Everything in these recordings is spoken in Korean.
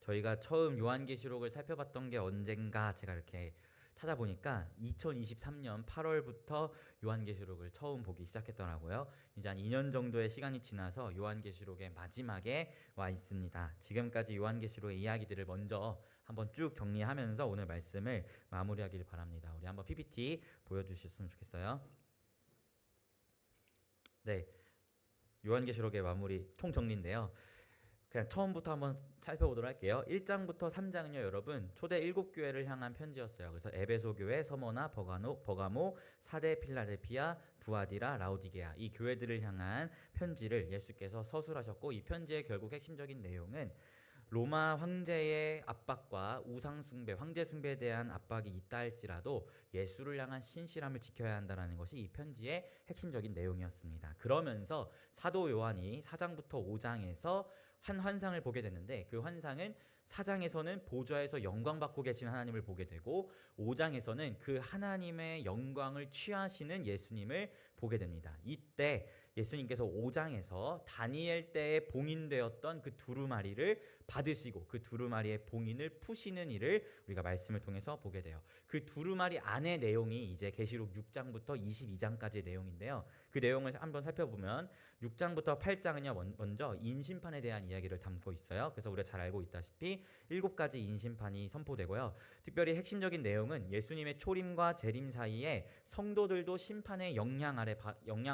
저희가 처음 요한계시록을 살펴봤던 게 언젠가 제가 이렇게 찾아보니까 2023년 8월부터 요한계시록을 처음 보기 시작했더라고요. 이제 한 2년 정도의 시간이 지나서 요한계시록의 마지막에 와 있습니다. 지금까지 요한계시록의 이야기들을 먼저 한번 쭉 정리하면서 오늘 말씀을 마무리하길 바랍니다. 우리 한번 PPT 보여주셨으면 좋겠어요. 네, 요한계시록의 마무리 총정리인데요. 그냥 처음부터 한번 살펴보도록 할게요. 1장부터 3장은요, 여러분 초대 7교회를 향한 편지였어요. 그래서 에베소 교회, 서머나, 버가모, 사대 필라델피아, 두아디라, 라우디게아 이 교회들을 향한 편지를 예수께서 서술하셨고, 이 편지의 결국 핵심적인 내용은 로마 황제의 압박과 우상 숭배, 황제 숭배에 대한 압박이 있다 할지라도 예수를 향한 신실함을 지켜야 한다는 것이 이 편지의 핵심적인 내용이었습니다. 그러면서 사도 요한이 4장부터 5장에서 한 환상을 보게 됐는데, 그 환상은 4장에서는 보좌에서 영광 받고 계신 하나님을 보게 되고 5장에서는 그 하나님의 영광을 취하시는 예수님을 보게 됩니다. 이때 예수님께서 5장에서 다니엘 때에 봉인되었던 그 두루마리를 받으시고 그 두루마리의 봉인을 푸시는 일을 우리가 말씀을 통해서 보게 돼요. 그 두루마리 안의 내용이 이제 계시록 6장부터 22장까지의 내용인데요. 그 내용을 한번 살펴보면 6장부터 8장은요, 먼저 인심판에 대한 이야기를 담고 있어요. 그래서 우리가 잘 알고 있다시피 7가지 인심판이 선포되고요. 특별히 핵심적인 내용은 예수님의 초림과 재림 사이에 성도들도 심판의 영향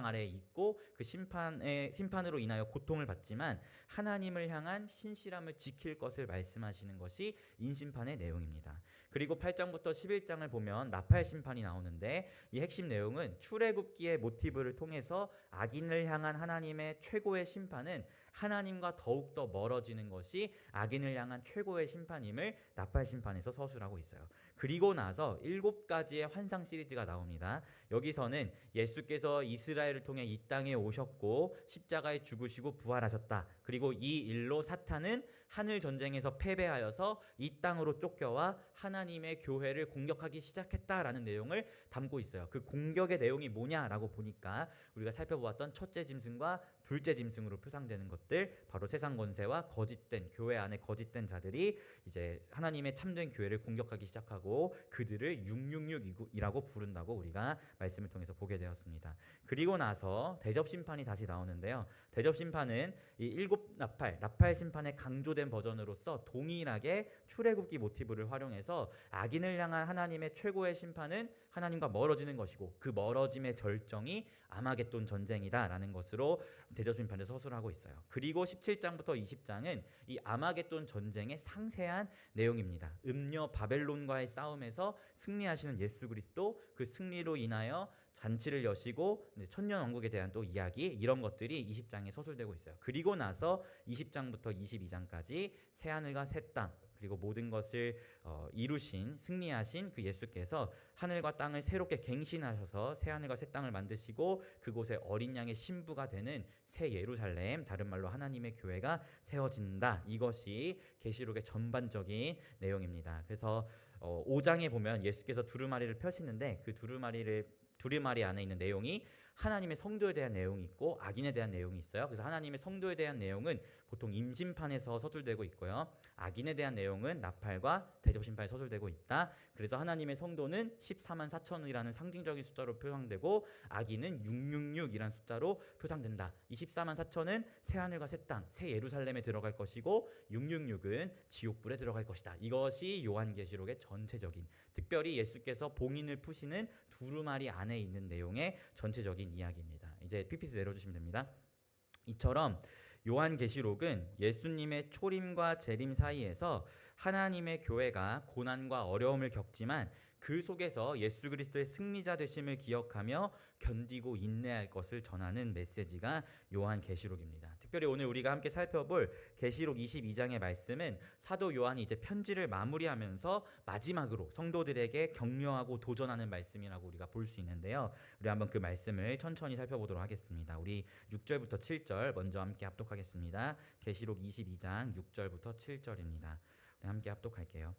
아래에 있고 그 심판으로 인하여 고통을 받지만 하나님을 향한 신실함을 지킬 것을 말씀하시는 것이 인심판의 내용입니다. 그리고 8장부터 11장을 보면 나팔 심판이 나오는데, 이 핵심 내용은 출애굽기의 모티브를 통해서 악인을 향한 하나님의 최고의 심판은 하나님과 더욱더 멀어지는 것이 악인을 향한 최고의 심판임을 나팔 심판에서 서술하고 있어요. 그리고 나서 7가지의 환상 시리즈가 나옵니다. 여기서는 예수께서 이스라엘을 통해 이 땅에 오셨고 십자가에 죽으시고 부활하셨다. 그리고 이 일로 사탄은 하늘 전쟁에서 패배하여서 이 땅으로 쫓겨와 하나님의 교회를 공격하기 시작했다라는 내용을 담고 있어요. 그 공격의 내용이 뭐냐라고 보니까 우리가 살펴보았던 첫째 짐승과 둘째 짐승으로 표상되는 것들, 바로 세상 권세와 거짓된 교회 안에 거짓된 자들이 이제 하나님의 참된 교회를 공격하기 시작하고 그들을 666이라고 부른다고 우리가 말씀을 통해서 보게 되었습니다. 그리고 나서 대접 심판이 다시 나오는데요. 대접 심판은 이 7나팔 심판의 강조된 버전으로서 동일하게 출애굽기 모티브를 활용해서 악인을 향한 하나님의 최고의 심판은 하나님과 멀어지는 것이고 그 멀어짐의 절정이 아마겟돈 전쟁이다라는 것으로 대접 심판을 서술하고 있어요. 그리고 17장부터 20장은 이 아마겟돈 전쟁의 상세한 내용입니다. 음녀 바벨론과의 싸움에서 승리하시는 예수 그리스도, 그 승리로 인하여 잔치를 여시고 천년왕국에 대한 또 이야기, 이런 것들이 20장에 서술되고 있어요. 그리고 나서 20장부터 22장까지 새하늘과 새 땅, 그리고 모든 것을 이루신 승리하신 그 예수께서 하늘과 땅을 새롭게 갱신하셔서 새하늘과 새 땅을 만드시고 그곳에 어린 양의 신부가 되는 새 예루살렘, 다른 말로 하나님의 교회가 세워진다. 이것이 계시록의 전반적인 내용입니다. 그래서 5장에 보면 예수께서 두루마리를 펴시는데 그 두루마리 안에 있는 내용이 하나님의 성도에 대한 내용이 있고 악인에 대한 내용이 있어요. 그래서 하나님의 성도에 대한 내용은 보통 임심판에서 서술되고 있고요. 악인에 대한 내용은 나팔과 대접심판에 서술되고 있다. 그래서 하나님의 성도는 14만 4천이라는 상징적인 숫자로 표상되고 악인은 666이라는 숫자로 표상된다. 이 14만 4천은 새하늘과 새 땅, 새 예루살렘에 들어갈 것이고 666은 지옥불에 들어갈 것이다. 이것이 요한계시록의 전체적인, 특별히 예수께서 봉인을 푸시는 두루마리 안에 있는 내용의 전체적인 이야기입니다. 이제 PPT 내려주시면 됩니다. 이처럼 요한계시록은 예수님의 초림과 재림 사이에서 하나님의 교회가 고난과 어려움을 겪지만 그 속에서 예수 그리스도의 승리자 되심을 기억하며 견디고 인내할 것을 전하는 메시지가 요한계시록입니다. 특별히 오늘 우리가 함께 살펴볼 계시록 22장의 말씀은 사도 요한이 이제 편지를 마무리하면서 마지막으로 성도들에게 격려하고 도전하는 말씀이라고 우리가 볼 수 있는데요. 우리 한번 그 말씀을 천천히 살펴보도록 하겠습니다. 우리 6절부터 7절 먼저 함께 합독하겠습니다. 계시록 22장 6절부터 7절입니다. 우리 함께 합독할게요.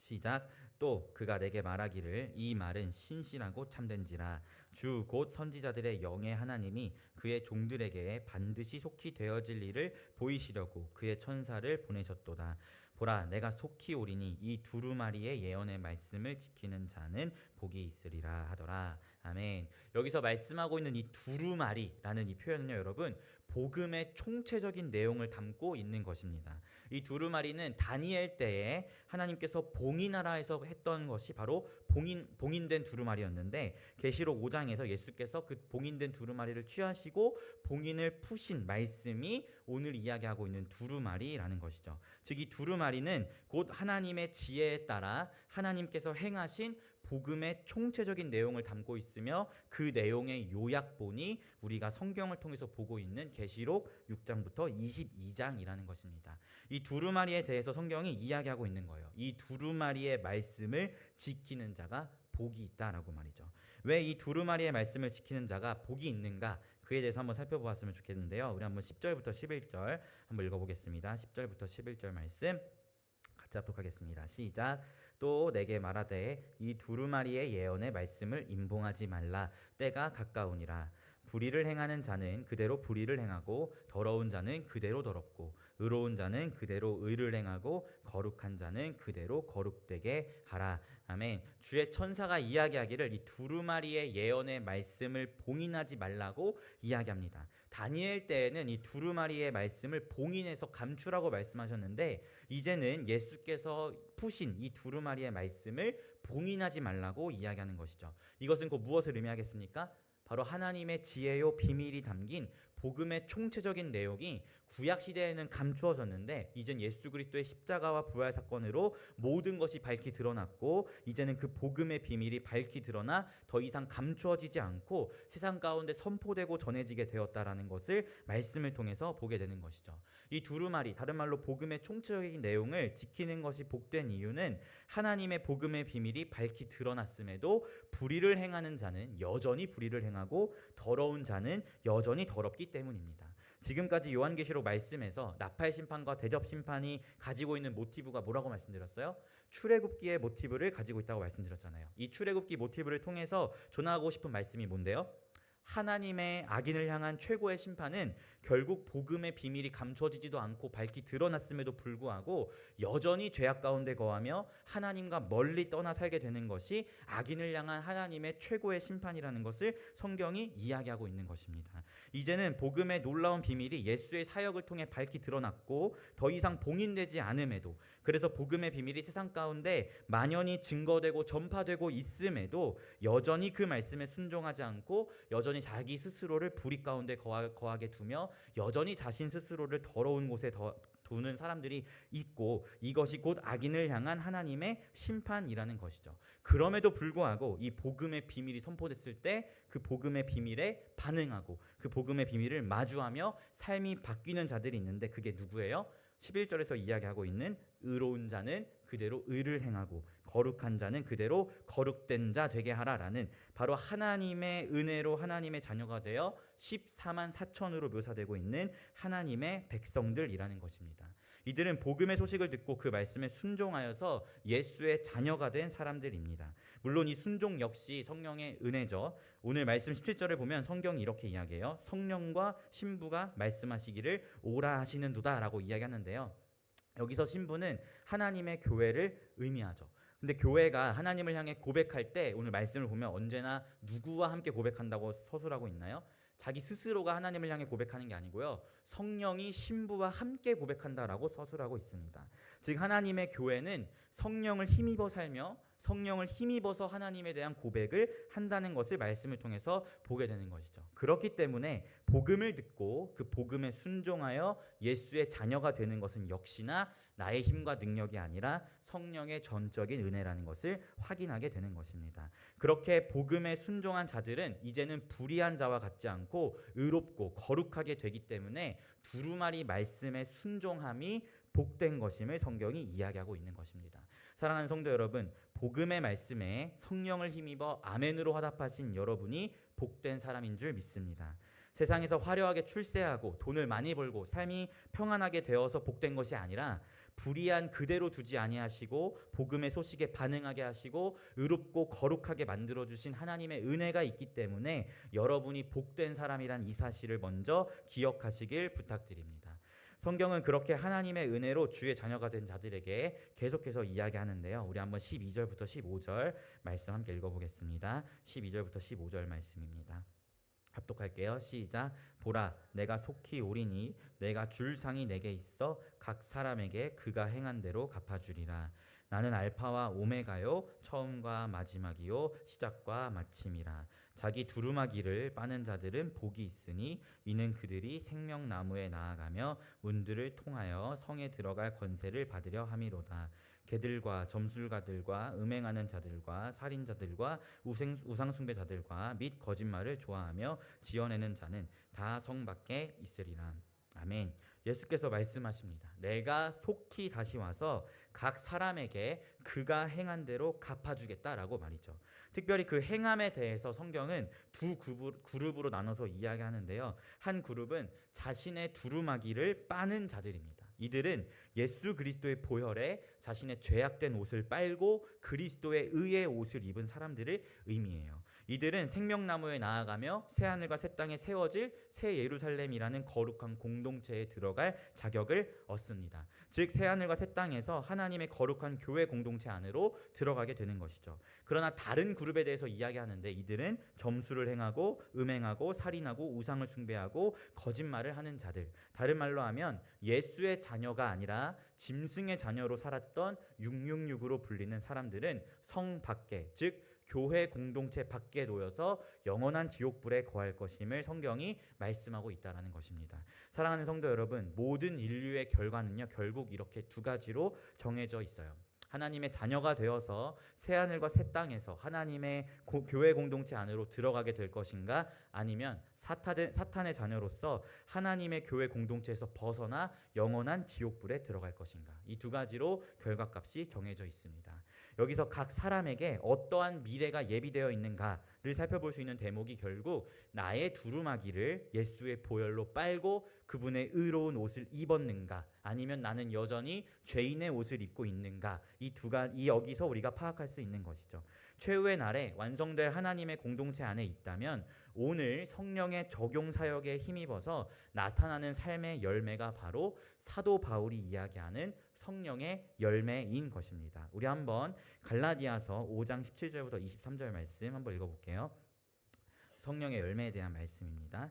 시작. 또 그가 내게 말하기를 이 말은 신실하고 참된지라 주 곧 선지자들의 영의 하나님이 그의 종들에게 반드시 속히 되어질 일을 보이시려고 그의 천사를 보내셨도다. 보라 내가 속히 오리니 이 두루마리의 예언의 말씀을 지키는 자는 복이 있으리라 하더라. 아멘. 여기서 말씀하고 있는 이 두루마리라는 이 표현은요, 여러분, 복음의 총체적인 내용을 담고 있는 것입니다. 이 두루마리는 다니엘 때에 하나님께서 봉인하라에서 했던 것이 바로 봉인된 두루마리였는데, 계시록 5장에서 예수께서 그 봉인된 두루마리를 취하시고 봉인을 푸신 말씀이 오늘 이야기하고 있는 두루마리라는 것이죠. 즉 이 두루마리는 곧 하나님의 지혜에 따라 하나님께서 행하신 복음의 총체적인 내용을 담고 있으며, 그 내용의 요약본이 우리가 성경을 통해서 보고 있는 계시록 6장부터 22장이라는 것입니다. 이 두루마리에 대해서 성경이 이야기하고 있는 거예요. 이 두루마리의 말씀을 지키는 자가 복이 있다라고 말이죠. 왜 이 두루마리의 말씀을 지키는 자가 복이 있는가? 그에 대해서 한번 살펴보았으면 좋겠는데요. 우리 한번 10절부터 11절 한번 읽어보겠습니다. 10절부터 11절 말씀 같이 합독하겠습니다. 시작. 또 내게 말하되 이 두루마리의 예언의 말씀을 임봉하지 말라. 때가 가까우니라. 불의를 행하는 자는 그대로 불의를 행하고 더러운 자는 그대로 더럽고 의로운 자는 그대로 의를 행하고 거룩한 자는 그대로 거룩되게 하라. 아멘. 주의 천사가 이야기하기를 이 두루마리의 예언의 말씀을 봉인하지 말라고 이야기합니다. 다니엘 때에는 이 두루마리의 말씀을 봉인해서 감추라고 말씀하셨는데, 이제는 예수께서 푸신 이 두루마리의 말씀을 봉인하지 말라고 이야기하는 것이죠. 이것은 곧 무엇을 의미하겠습니까? 바로 하나님의 지혜요 비밀이 담긴 복음의 총체적인 내용이 구약 시대에는 감추어졌는데, 이젠 예수 그리스도의 십자가와 부활 사건으로 모든 것이 밝히 드러났고, 이제는 그 복음의 비밀이 밝히 드러나 더 이상 감추어지지 않고 세상 가운데 선포되고 전해지게 되었다라는 것을 말씀을 통해서 보게 되는 것이죠. 이 두루마리, 다른 말로 복음의 총체적인 내용을 지키는 것이 복된 이유는 하나님의 복음의 비밀이 밝히 드러났음에도 불의를 행하는 자는 여전히 불의를 행하고 더러운 자는 여전히 더럽기 때문입니다. 지금까지 요한계시록 말씀에서 나팔 심판과 대접 심판이 가지고 있는 모티브가 뭐라고 말씀드렸어요? 출애굽기의 모티브를 가지고 있다고 말씀드렸잖아요. 이 출애굽기 모티브를 통해서 전하고 싶은 말씀이 뭔데요? 하나님의 악인을 향한 최고의 심판은 결국 복음의 비밀이 감춰지지도 않고 밝히 드러났음에도 불구하고 여전히 죄악 가운데 거하며 하나님과 멀리 떠나 살게 되는 것이 악인을 향한 하나님의 최고의 심판이라는 것을 성경이 이야기하고 있는 것입니다. 이제는 복음의 놀라운 비밀이 예수의 사역을 통해 밝히 드러났고 더 이상 봉인되지 않음에도, 그래서 복음의 비밀이 세상 가운데 만연히 증거되고 전파되고 있음에도 여전히 그 말씀에 순종하지 않고 여전히 자기 스스로를 불의 가운데 거하게 두며 여전히 자신 스스로를 더러운 곳에 두는 사람들이 있고, 이것이 곧 악인을 향한 하나님의 심판이라는 것이죠. 그럼에도 불구하고 이 복음의 비밀이 선포됐을 때 그 복음의 비밀에 반응하고 그 복음의 비밀을 마주하며 삶이 바뀌는 자들이 있는데, 그게 누구예요? 11절에서 이야기하고 있는 의로운 자는 그대로 의를 행하고 거룩한 자는 그대로 거룩된 자 되게 하라라는, 바로 하나님의 은혜로 하나님의 자녀가 되어 14만 4천으로 묘사되고 있는 하나님의 백성들이라는 것입니다. 이들은 복음의 소식을 듣고 그 말씀에 순종하여서 예수의 자녀가 된 사람들입니다. 물론 이 순종 역시 성령의 은혜죠. 오늘 말씀 17절을 보면 성경이 이렇게 이야기해요. 성령과 신부가 말씀하시기를 오라 하시는도다 라고 이야기하는데요. 여기서 신부는 하나님의 교회를 의미하죠. 근데 교회가 하나님을 향해 고백할 때 오늘 말씀을 보면 언제나 누구와 함께 고백한다고 서술하고 있나요? 자기 스스로가 하나님을 향해 고백하는 게 아니고요, 성령이 신부와 함께 고백한다라고 서술하고 있습니다. 즉 하나님의 교회는 성령을 힘입어 살며 성령을 힘입어서 하나님에 대한 고백을 한다는 것을 말씀을 통해서 보게 되는 것이죠. 그렇기 때문에 복음을 듣고 그 복음에 순종하여 예수의 자녀가 되는 것은 역시나 나의 힘과 능력이 아니라 성령의 전적인 은혜라는 것을 확인하게 되는 것입니다. 그렇게 복음에 순종한 자들은 이제는 불의한 자와 같지 않고 의롭고 거룩하게 되기 때문에 두루마리 말씀에 순종함이 복된 것임을 성경이 이야기하고 있는 것입니다. 사랑하는 성도 여러분, 복음의 말씀에 성령을 힘입어 아멘으로 화답하신 여러분이 복된 사람인 줄 믿습니다. 세상에서 화려하게 출세하고 돈을 많이 벌고 삶이 평안하게 되어서 복된 것이 아니라, 불의한 그대로 두지 아니하시고 복음의 소식에 반응하게 하시고 의롭고 거룩하게 만들어주신 하나님의 은혜가 있기 때문에 여러분이 복된 사람이란 이 사실을 먼저 기억하시길 부탁드립니다. 성경은 그렇게 하나님의 은혜로 주의 자녀가 된 자들에게 계속해서 이야기하는데요. 우리 한번 12절부터 15절 말씀 함께 읽어보겠습니다. 12절부터 15절 말씀입니다. 합독할게요. 시작. 보라, 내가 속히 오리니 내가 줄 상이 내게 있어 각 사람에게 그가 행한 대로 갚아주리라. 나는 알파와 오메가요, 처음과 마지막이요, 시작과 마침이라. 자기 두루마기를 빠는 자들은 복이 있으니 이는 그들이 생명나무에 나아가며 문들을 통하여 성에 들어갈 권세를 받으려 함이로다. 개들과 점술가들과 음행하는 자들과 살인자들과 우상숭배자들과 및 거짓말을 좋아하며 지어내는 자는 다 성 밖에 있으리라. 아멘. 예수께서 말씀하십니다. 내가 속히 다시 와서 각 사람에게 그가 행한 대로 갚아주겠다라고 말이죠. 특별히 그 행함에 대해서 성경은 두 그룹으로 나눠서 이야기하는데요. 한 그룹은 자신의 두루마기를 빠는 자들입니다. 이들은 예수 그리스도의 보혈에 자신의 죄악된 옷을 빨고 그리스도의 의의 옷을 입은 사람들을 의미해요. 이들은 생명나무에 나아가며 새하늘과 새 땅에 세워질 새 예루살렘이라는 거룩한 공동체에 들어갈 자격을 얻습니다. 즉 새하늘과 새 땅에서 하나님의 거룩한 교회 공동체 안으로 들어가게 되는 것이죠. 그러나 다른 그룹에 대해서 이야기하는데 이들은 점수를 행하고 음행하고 살인하고 우상을 숭배하고 거짓말을 하는 자들, 다른 말로 하면 예수의 자녀가 아니라 짐승의 자녀로 살았던 666으로 불리는 사람들은 성 밖에, 즉 교회 공동체 밖에 놓여서 영원한 지옥불에 거할 것임을 성경이 말씀하고 있다는 것입니다. 사랑하는 성도 여러분, 모든 인류의 결과는요, 결국 이렇게 두 가지로 정해져 있어요. 하나님의 자녀가 되어서 새하늘과 새 땅에서 하나님의 교회 공동체 안으로 들어가게 될 것인가, 아니면 사탄의 자녀로서 하나님의 교회 공동체에서 벗어나 영원한 지옥불에 들어갈 것인가. 이 두 가지로 결과값이 정해져 있습니다. 여기서 각 사람에게 어떠한 미래가 예비되어 있는가를 살펴볼 수 있는 대목이 결국 나의 두루마기를 예수의 보혈로 빨고 그분의 의로운 옷을 입었는가, 아니면 나는 여전히 죄인의 옷을 입고 있는가, 이 여기서 우리가 파악할 수 있는 것이죠. 최후의 날에 완성될 하나님의 공동체 안에 있다면 오늘 성령의 적용 사역에 힘입어서 나타나는 삶의 열매가 바로 사도 바울이 이야기하는 성령의 열매인 것입니다. 우리 한번 갈라디아서 5장 17절부터 23절 말씀 한번 읽어볼게요. 성령의 열매에 대한 말씀입니다.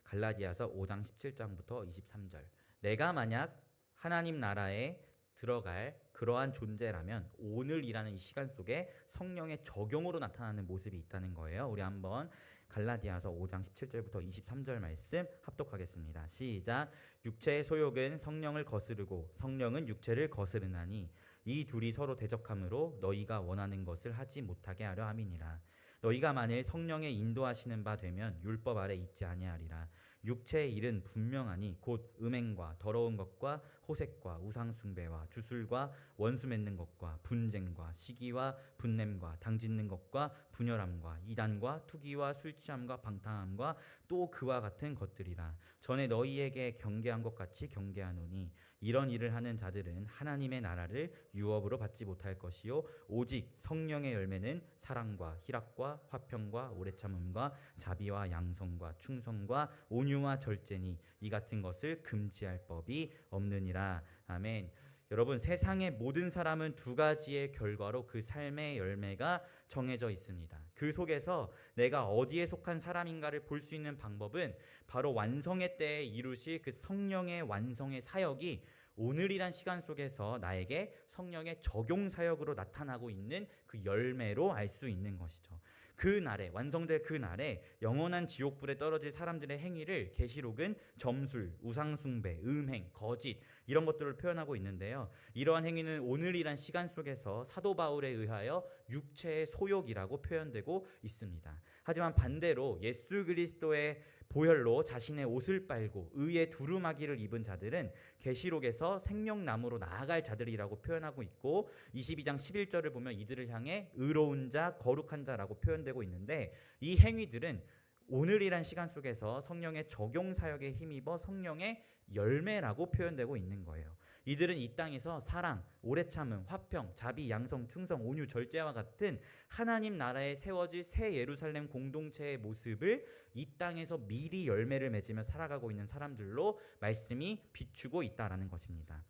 갈라디아서 5장 17장부터 23절. 내가 만약 하나님 나라에 들어갈 그러한 존재라면 오늘이라는 이 시간 속에 성령의 적용으로 나타나는 모습이 있다는 거예요. 우리 한번 갈라디아서 5장 17절부터 23절 말씀 합독하겠습니다. 시작. 육체의 소욕은 성령을 거스르고 성령은 육체를 거스르나니 이 둘이 서로 대적함으로 너희가 원하는 것을 하지 못하게 하려 함이니라. 너희가 만일 성령의 인도하시는 바 되면 율법 아래 있지 아니하리라. 육체의 일은 분명하니 곧 음행과 더러운 것과 호색과 우상숭배와 주술과 원수 맺는 것과 분쟁과 시기와 분냄과 당짓는 것과 분열함과 이단과 투기와 술취함과 방탕함과 또 그와 같은 것들이라. 전에 너희에게 경계한 것 같이 경계하노니 이런 일을 하는 자들은 하나님의 나라를 유업으로 받지 못할 것이요 오직 성령의 열매는 사랑과 희락과 화평과 오래 참음과 자비와 양성과 충성과 온유와 절제니 이 같은 것을 금지할 법이 없느니라. 아멘. 여러분, 세상의 모든 사람은 두 가지의 결과로 그 삶의 열매가 정해져 있습니다. 그 속에서 내가 어디에 속한 사람인가를 볼 수 있는 방법은 바로 완성의 때에 이루실 그 성령의 완성의 사역이 오늘이란 시간 속에서 나에게 성령의 적용 사역으로 나타나고 있는 그 열매로 알 수 있는 것이죠. 그 날에, 완성될 그 날에 영원한 지옥불에 떨어질 사람들의 행위를 계시록은 점술, 우상숭배, 음행, 거짓 이런 것들을 표현하고 있는데요. 이러한 행위는 오늘이란 시간 속에서 사도 바울에 의하여 육체의 소욕이라고 표현되고 있습니다. 하지만 반대로 예수 그리스도의 보혈로 자신의 옷을 빨고 의의 두루마기를 입은 자들은 계시록에서 생명나무로 나아갈 자들이라고 표현하고 있고 22장 11절을 보면 이들을 향해 의로운 자, 거룩한 자라고 표현되고 있는데 이 행위들은 오늘이란 시간 속에서 성령의 적용 사역에 힘입어 성령의 열매라고 표현되고 있는 거예요. 이들은 이 땅에서 사랑, 오래 참음, 화평, 자비, 양성, 충성, 온유, 절제와 같은 하나님 나라에 세워질 새 예루살렘 공동체의 모습을 이 땅에서 미리 열매를 맺으며 살아가고 있는 사람들로 말씀이 비추고 있다라는 것입니다.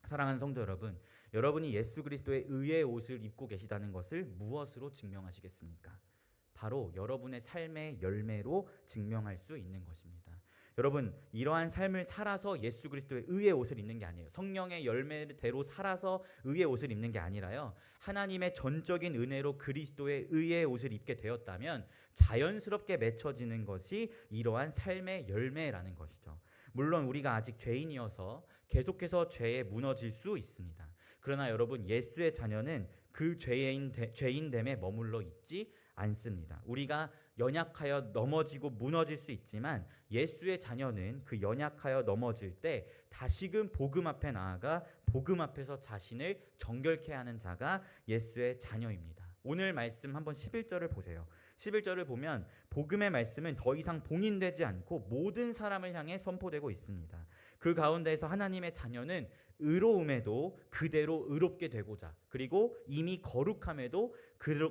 사랑하는 성도 여러분, 여러분이 예수 그리스도의 의의 옷을 입고 계시다는 것을 무엇으로 증명하시겠습니까? 바로 여러분의 삶의 열매로 증명할 수 있는 것입니다. 여러분, 이러한 삶을 살아서 예수 그리스도의 의의 옷을 입는 게 아니에요. 성령의 열매대로 살아서 의의 옷을 입는 게 아니라요, 하나님의 전적인 은혜로 그리스도의 의의 옷을 입게 되었다면 자연스럽게 맺혀지는 것이 이러한 삶의 열매라는 것이죠. 물론 우리가 아직 죄인이어서 계속해서 죄에 무너질 수 있습니다. 그러나 여러분, 예수의 자녀는 그 죄인됨에 머물러 있지 않습니다. 우리가 연약하여 넘어지고 무너질 수 있지만 예수의 자녀는 그 연약하여 넘어질 때 다시금 복음 앞에 나아가 복음 앞에서 자신을 정결케 하는 자가 예수의 자녀입니다. 오늘 말씀 한번 11절을 보세요. 11절을 보면 복음의 말씀은 더 이상 봉인되지 않고 모든 사람을 향해 선포되고 있습니다. 그 가운데에서 하나님의 자녀는 의로움에도 그대로 의롭게 되고자, 그리고 이미 거룩함에도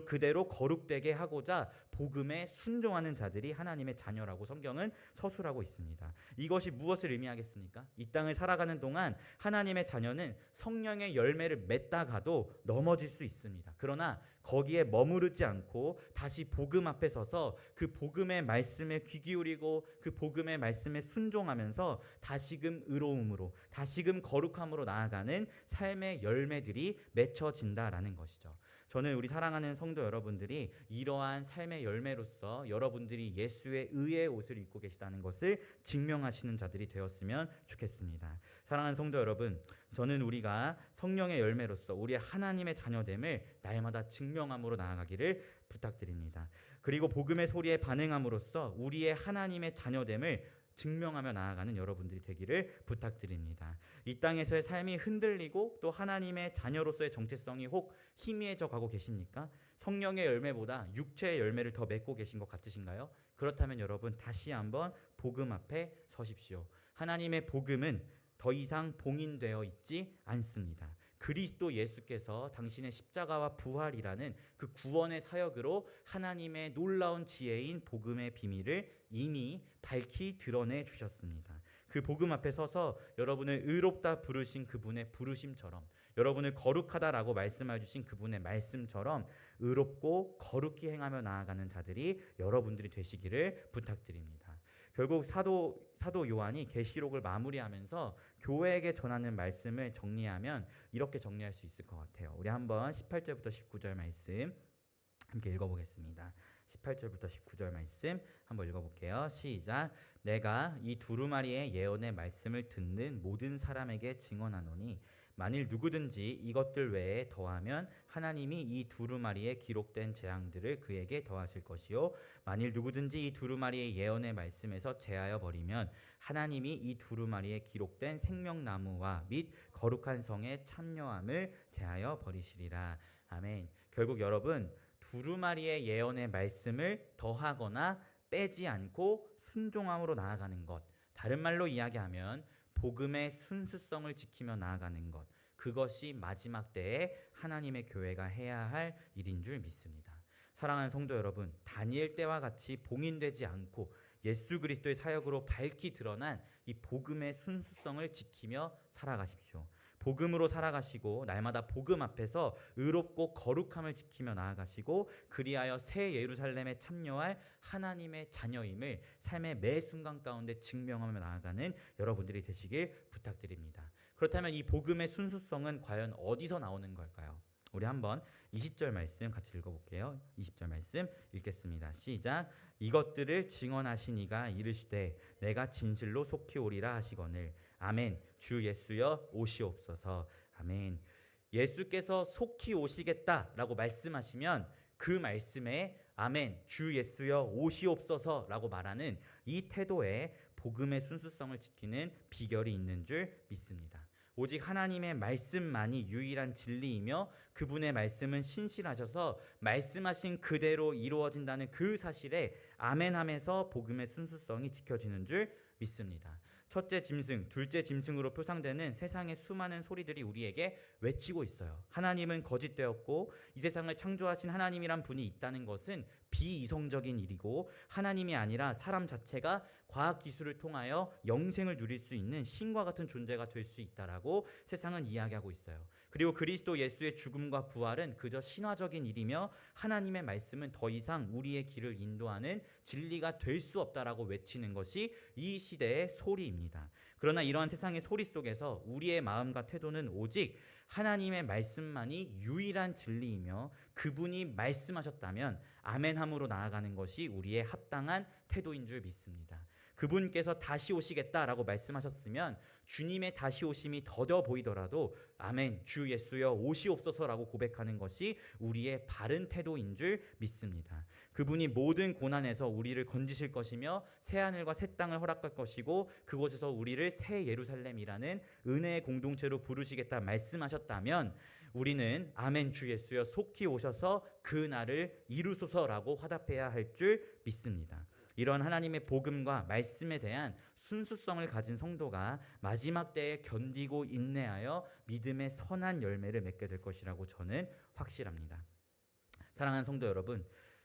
그대로 거룩되게 하고자 복음에 순종하는 자들이 하나님의 자녀라고 성경은 서술하고 있습니다. 이것이 무엇을 의미하겠습니까? 이 땅을 살아가는 동안 하나님의 자녀는 성령의 열매를 맺다가도 넘어질 수 있습니다. 그러나 거기에 머무르지 않고 다시 복음 앞에 서서 그 복음의 말씀에 귀 기울이고 그 복음의 말씀에 순종하면서 다시금 의로움으로, 다시금 거룩함으로 나아가는 삶의 열매들이 맺혀진다라는 것이죠. 저는 우리 사랑하는 성도 여러분들이 이러한 삶의 열매로서 여러분들이 예수의 의의 옷을 입고 계시다는 것을 증명하시는 자들이 되었으면 좋겠습니다. 사랑하는 성도 여러분, 저는 우리가 성령의 열매로서 우리의 하나님의 자녀됨을 날마다 증명함으로 나아가기를 부탁드립니다. 그리고 복음의 소리에 반응함으로써 우리의 하나님의 자녀됨을 증명하며 나아가는 여러분들이 되기를 부탁드립니다. 이 땅에서의 삶이 흔들리고 또 하나님의 자녀로서의 정체성이 혹 희미해져 가고 계십니까? 성령의 열매보다 육체의 열매를 더 맺고 계신 것 같으신가요? 그렇다면 여러분, 다시 한번 복음 앞에 서십시오. 하나님의 복음은 더 이상 봉인되어 있지 않습니다. 그리스도 예수께서 당신의 십자가와 부활이라는 그 구원의 사역으로 하나님의 놀라운 지혜인 복음의 비밀을 이미 밝히 드러내 주셨습니다. 그 복음 앞에 서서 여러분을 의롭다 부르신 그분의 부르심처럼, 여러분을 거룩하다라고 말씀해 주신 그분의 말씀처럼 의롭고 거룩히 행하며 나아가는 자들이 여러분들이 되시기를 부탁드립니다. 결국 사도 요한이 계시록을 마무리하면서 교회에게 전하는 말씀을 정리하면 이렇게 정리할 수 있을 것 같아요. 우리 한번 18절부터 19절 말씀 함께 읽어보겠습니다. 18절부터 19절 말씀 한번 읽어볼게요. 시작. 내가 이 두루마리의 예언의 말씀을 듣는 모든 사람에게 증언하노니 만일 누구든지 이것들 외에 더하면 하나님이 이 두루마리에 기록된 재앙들을 그에게 더하실 것이요, 만일 누구든지 이 두루마리의 예언의 말씀에서 제하여 버리면 하나님이 이 두루마리에 기록된 생명나무와 및 거룩한 성의 참여함을 제하여 버리시리라. 아멘. 결국 여러분, 두루마리의 예언의 말씀을 더하거나 빼지 않고 순종함으로 나아가는 것, 다른 말로 이야기하면 복음의 순수성을 지키며 나아가는 것, 그것이 마지막 때에 하나님의 교회가 해야 할 일인 줄 믿습니다. 사랑하는 성도 여러분, 다니엘 때와 같이 봉인되지 않고 예수 그리스도의 사역으로 밝히 드러난 이 복음의 순수성을 지키며 살아가십시오. 복음으로 살아가시고 날마다 복음 앞에서 의롭고 거룩함을 지키며 나아가시고 그리하여 새 예루살렘에 참여할 하나님의 자녀임을 삶의 매 순간 가운데 증명하며 나아가는 여러분들이 되시길 부탁드립니다. 그렇다면 이 복음의 순수성은 과연 어디서 나오는 걸까요? 우리 한번 20절 말씀 같이 읽어볼게요. 20절 말씀 읽겠습니다. 시작. 이것들을 증언하신 이가 이르시되 내가 진실로 속히 오리라 하시거늘. 아멘. 주 예수여 오시옵소서. 아멘. 예수께서 속히 오시겠다라고 말씀하시면 그 말씀에 아멘, 주 예수여 오시옵소서라고 말하는 이 태도에 복음의 순수성을 지키는 비결이 있는 줄 믿습니다. 오직 하나님의 말씀만이 유일한 진리이며 그분의 말씀은 신실하셔서 말씀하신 그대로 이루어진다는 그 사실에 아멘하면서 복음의 순수성이 지켜지는 줄 믿습니다. 첫째 짐승, 둘째 짐승으로 표상되는 세상의 수많은 소리들이 우리에게 외치고 있어요. 하나님은 거짓되었고 이 세상을 창조하신 하나님이란 분이 있다는 것은 비이성적인 일이고 하나님이 아니라 사람 자체가 과학기술을 통하여 영생을 누릴 수 있는 신과 같은 존재가 될 수 있다라고 세상은 이야기하고 있어요. 그리고 그리스도 예수의 죽음과 부활은 그저 신화적인 일이며 하나님의 말씀은 더 이상 우리의 길을 인도하는 진리가 될 수 없다라고 외치는 것이 이 시대의 소리입니다. 그러나 이러한 세상의 소리 속에서 우리의 마음과 태도는 오직 하나님의 말씀만이 유일한 진리이며 그분이 말씀하셨다면 아멘함으로 나아가는 것이 우리의 합당한 태도인 줄 믿습니다. 그분께서 다시 오시겠다라고 말씀하셨으면 주님의 다시 오심이 더뎌 보이더라도 아멘 주 예수여 오시옵소서라고 고백하는 것이 우리의 바른 태도인 줄 믿습니다. 그분이 모든 고난에서 우리를 건지실 것이며 새하늘과 새 땅을 허락할 것이고 그곳에서 우리를 새 예루살렘이라는 은혜의 공동체로 부르시겠다 말씀하셨다면 우리는 아멘 주 예수여 속히 오셔서 그 날을 이루소서라고 화답해야 할 줄 믿습니다. 이런 하나님의 복음과 말씀에 대한 순수성을 가진 성도가 마지막 때에 견디고 인내하여 믿음의 선한 열매를 맺게 될 것이라고 저는 확실합니다. 사랑하는 성도 여러분,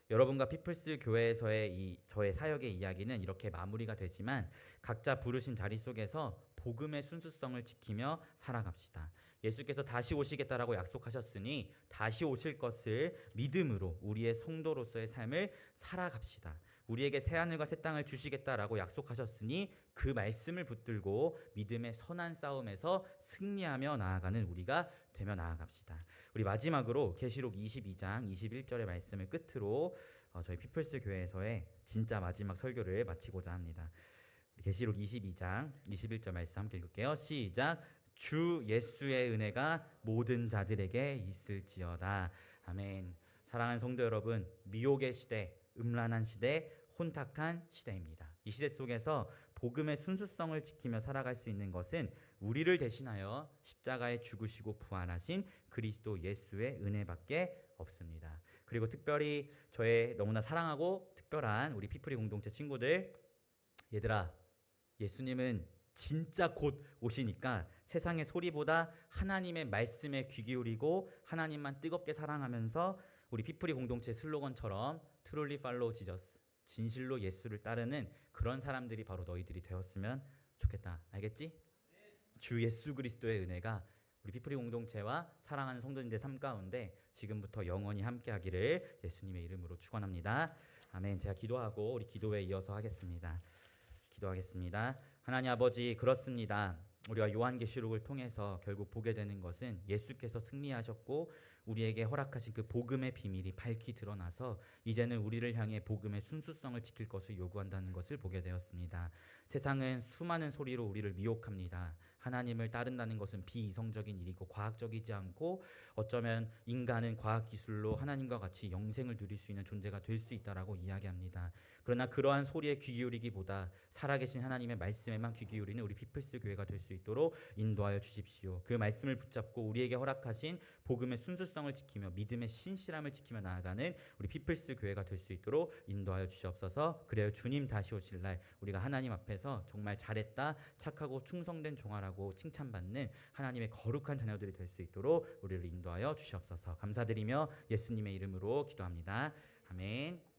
여러분과 피플스 교회에서의 이 저의 사역의 이야기는 이렇게 마무리가 되지만 각자 부르신 자리 속에서 복음의 순수성을 지키며 살아갑시다. 예수께서 다시 오시겠다라고 약속하셨으니 다시 오실 것을 믿음으로 우리의 성도로서의 삶을 살아갑시다. 우리에게 새하늘과 새 땅을 주시겠다라고 약속하셨으니 그 말씀을 붙들고 믿음의 선한 싸움에서 승리하며 나아가는 우리가 되며 나아갑시다. 우리 마지막으로 계시록 22장 21절의 말씀을 끝으로 저희 피플스 교회에서의 진짜 마지막 설교를 마치고자 합니다. 계시록 22장 21절 말씀 함께 읽을게요. 시작. 주 예수의 은혜가 모든 자들에게 있을지어다. 아멘. 사랑하는 성도 여러분, 미혹의 시대, 음란한 시대, 혼탁한 시대입니다. 이 시대 속에서 복음의 순수성을 지키며 살아갈 수 있는 것은 우리를 대신하여 십자가에 죽으시고 부활하신 그리스도 예수의 은혜밖에 없습니다. 그리고 특별히 저의 너무나 사랑하고 특별한 우리 피프리 공동체 친구들, 얘들아, 예수님은 진짜 곧 오시니까 세상의 소리보다 하나님의 말씀에 귀 기울이고 하나님만 뜨겁게 사랑하면서 우리 피프리 공동체 슬로건처럼 Truly follow Jesus, 진실로 예수를 따르는 그런 사람들이 바로 너희들이 되었으면 좋겠다. 알겠지? 주 예수 그리스도의 은혜가 우리 피프리 공동체와 사랑하는 성도님들 삶 가운데 지금부터 영원히 함께하기를 예수님의 이름으로 축원합니다. 아멘. 제가 기도하고 우리 기도에 이어서 하겠습니다. 기도하겠습니다. 하나님 아버지, 그렇습니다. 우리가 요한계시록을 통해서 결국 보게 되는 것은 예수께서 승리하셨고 우리에게 허락하신 그 복음의 비밀이 밝히 드러나서 이제는 우리를 향해 복음의 순수성을 지킬 것을 요구한다는 것을 보게 되었습니다. 세상은 수많은 소리로 우리를 미혹합니다. 하나님을 따른다는 것은 비이성적인 일이고 과학적이지 않고 어쩌면 인간은 과학기술로 하나님과 같이 영생을 누릴 수 있는 존재가 될 수 있다라고 이야기합니다. 그러나 그러한 소리에 귀 기울이기보다 살아계신 하나님의 말씀에만 귀 기울이는 우리 피플스 교회가 될 수 있도록 인도하여 주십시오. 그 말씀을 붙잡고 우리에게 허락하신 복음의 순수성을 지키며 믿음의 신실함을 지키며 나아가는 우리 피플스 교회가 될 수 있도록 인도하여 주시옵소서. 그래야 주님 다시 오실 날 우리가 하나님 앞에서 정말 잘했다, 착하고 충성된 종아라고 칭찬받는 하나님의 거룩한 자녀들이 될 수 있도록 우리를 인도하여 주시옵소서. 감사드리며 예수님의 이름으로 기도합니다. 아멘.